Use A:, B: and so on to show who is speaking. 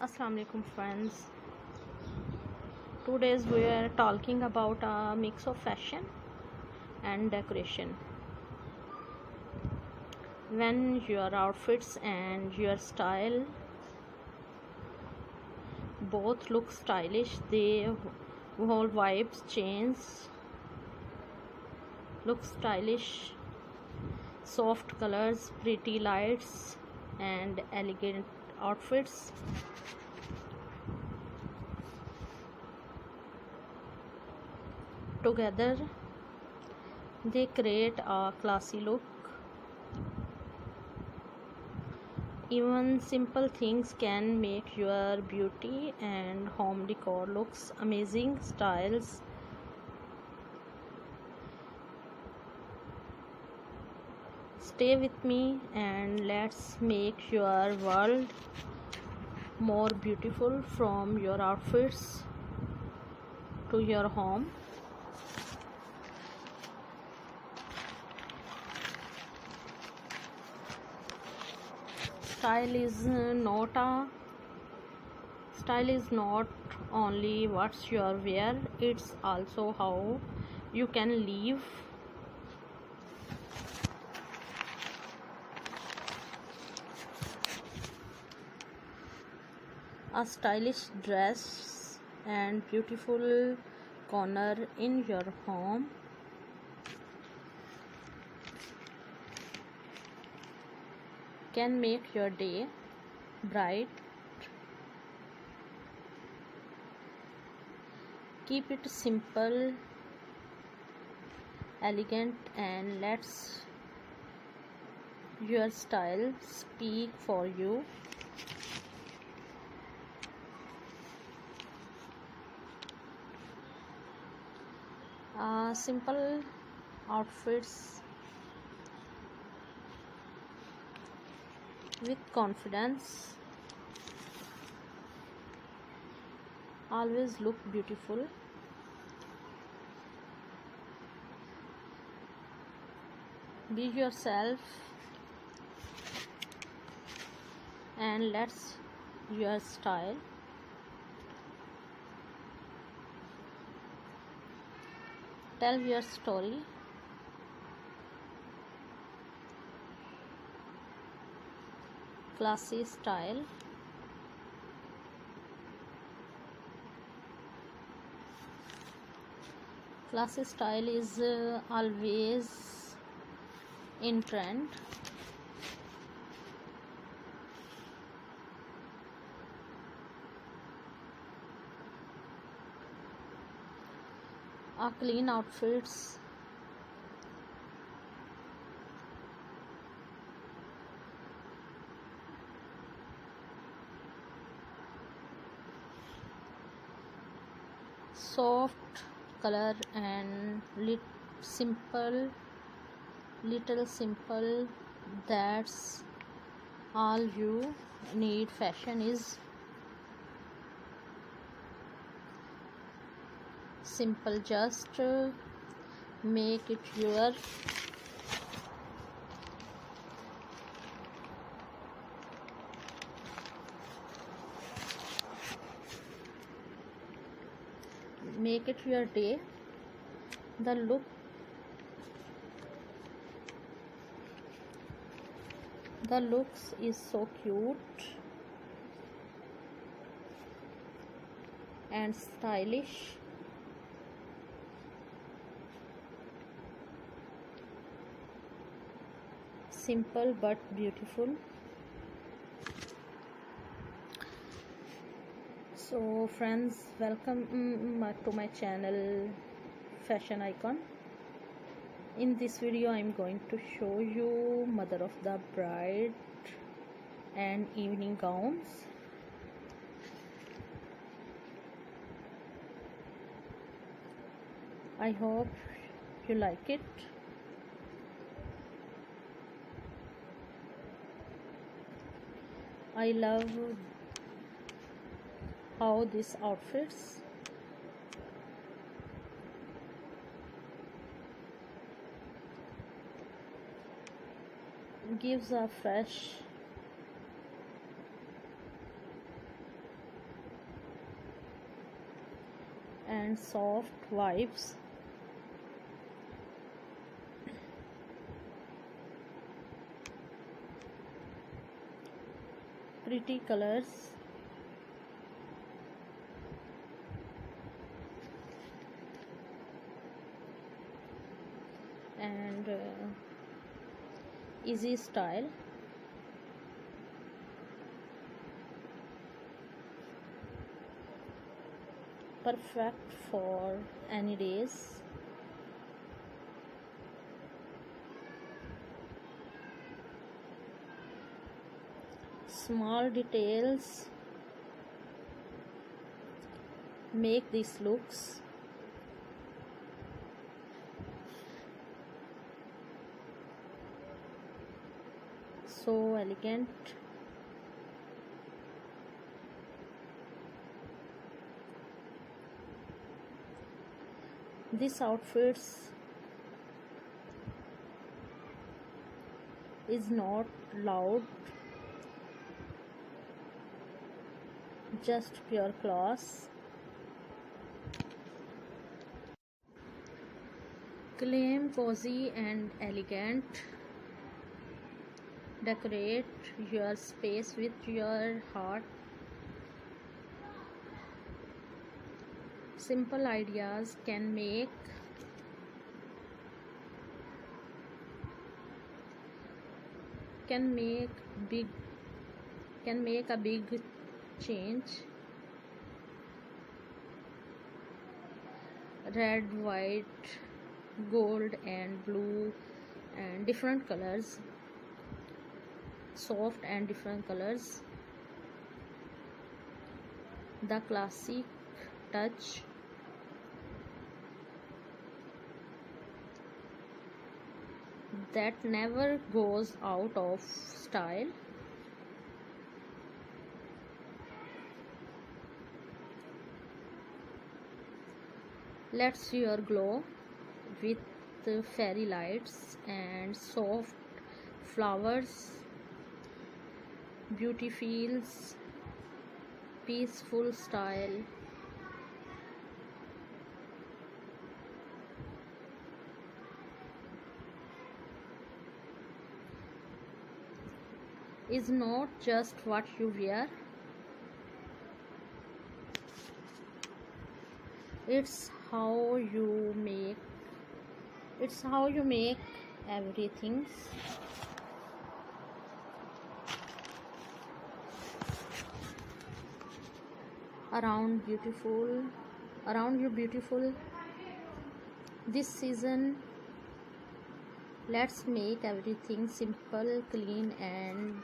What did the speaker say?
A: Assalamu alaikum friends. Today we are talking about a mix of fashion and decoration. When your outfits and your style both look stylish, the whole vibes change. Look stylish, soft colors, pretty lights and elegant outfits. Together they create a classy look. Even simple things can make your beauty and home decor looks amazing. Styles stay with me and let's make your world more beautiful, from your outfits to your home. Style is not only what you wear, it's also how you can live. A stylish dress and beautiful corner in your home can make your day bright. Keep it simple, elegant, and let your style speak for you. Simple outfits with confidence always look beautiful. Be yourself and let your style tell your story. Classy style is always in trend. Clean outfits soft color and simple, that's all you need. Fashion is simple, just make it your day. The looks is so cute and stylish. Simple but beautiful. So friends, welcome to my channel Fashion Icon. In this video I am going to show you mother of the bride and evening gowns. I hope you like it. I love how these outfits gives a fresh and soft vibes. Pretty colors. And easy style. Perfect for any days. Small details make these looks so elegant. This outfits is not loud, just pure class. Claim cozy and elegant. Decorate your space with your heart. Simple ideas can make a big change. Red, white, gold and blue and different colors, soft and different colors. The classic touch. That never goes out of style. Let's your glow with fairy lights and soft flowers. Beauty feels peaceful style. Is not just what you wear, it's how you make everything. Around you beautiful. This season, let's make everything simple, clean and